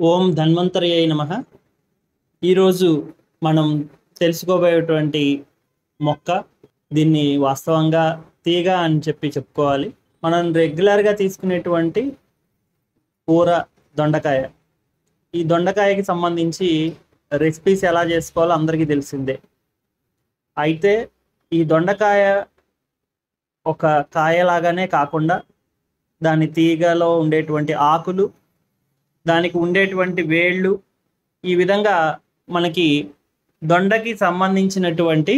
ఓం ధన్వంతరయై నమః. ఈరోజు మనం తెలుసుకోబోయేటువంటి మొక్క, దీన్ని వాస్తవంగా తీగ అని చెప్పుకోవాలి. మనం రెగ్యులర్గా తీసుకునేటువంటి కూర దొండకాయ. ఈ దొండకాయకి సంబంధించి రెసిపీస్ ఎలా చేసుకోవాలో అందరికీ తెలిసిందే. అయితే ఈ దొండకాయ ఒక కాయలాగానే కాకుండా దాని తీగలో ఉండేటువంటి ఆకులు, దానికి ఉండేటువంటి వేళ్ళు, ఈ విధంగా మనకి దొండకి సంబంధించినటువంటి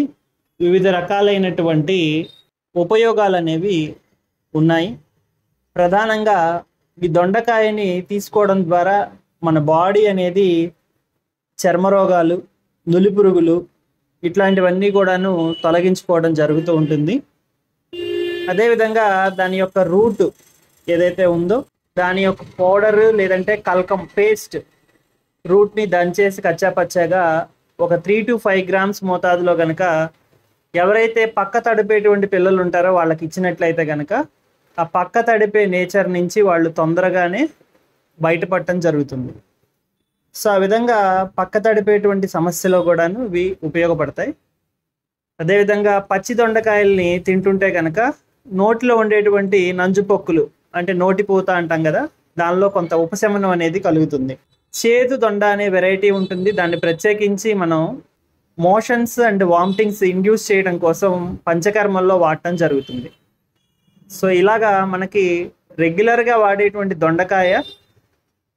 వివిధ రకాలైనటువంటి ఉపయోగాలు అనేవి ఉన్నాయి. ప్రధానంగా ఈ దొండకాయని తీసుకోవడం ద్వారా మన బాడీ అనేది చర్మరోగాలు, నులిపురుగులు ఇట్లాంటివన్నీ కూడాను తొలగించుకోవడం జరుగుతూ ఉంటుంది. అదేవిధంగా దాని యొక్క రూట్ ఏదైతే ఉందో దాని యొక్క పౌడర్ లేదంటే కల్కం పేస్ట్ రూట్ని దంచేసి కచ్చాపచ్చాగా ఒక 3 to 5 grams మోతాదులో కనుక ఎవరైతే పక్క తడిపేటువంటి పిల్లలు ఉంటారో వాళ్ళకి ఇచ్చినట్లయితే కనుక ఆ పక్క తడిపే నేచర్ నుంచి వాళ్ళు తొందరగానే బయటపడటం జరుగుతుంది. సో ఆ విధంగా పక్క తడిపేటువంటి సమస్యలో కూడాను ఇవి ఉపయోగపడతాయి. అదేవిధంగా పచ్చి దొండకాయల్ని తింటుంటే కనుక నోటిలో ఉండేటువంటి నంజుపొక్కులు అంటే నోటిపూత అంటాం కదా, దానిలో కొంత ఉపశమనం అనేది కలుగుతుంది. చేదు దొండ అనే వెరైటీ ఉంటుంది. దాన్ని ప్రత్యేకించి మనం మోషన్స్ అండ్ వామిటింగ్స్ ఇండ్యూస్ చేయడం కోసం పంచకర్మల్లో వాడటం జరుగుతుంది. సో ఇలాగా మనకి రెగ్యులర్గా వాడేటువంటి దొండకాయ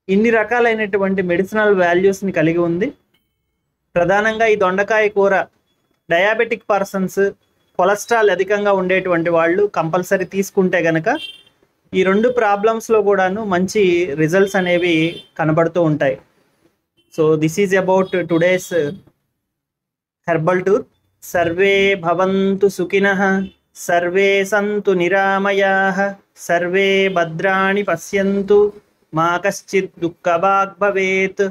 ఇన్ని రకాలైనటువంటి మెడిసినల్ వాల్యూస్ని కలిగి ఉంది. ప్రధానంగా ఈ దొండకాయ కూర డయాబెటిక్ పర్సన్స్, కొలెస్ట్రాల్ అధికంగా ఉండేటువంటి వాళ్ళు కంపల్సరీ తీసుకుంటే కనుక ఈ రెండు ప్రాబ్లమ్స్లో కూడాను మంచి రిజల్ట్స్ అనేవి కనబడుతూ ఉంటాయి. So this is about today's herbal tour. Survey భవంతు సుఖినః, సర్వే సంతు నిరామయాః, సర్వే భద్రాణి పశ్యంతు, మా కశ్చిత్ దుఃఖభాగ్ భవేత్.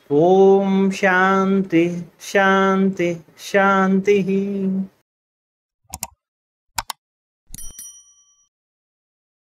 ఓం శాంతి శాంతి శాంతి.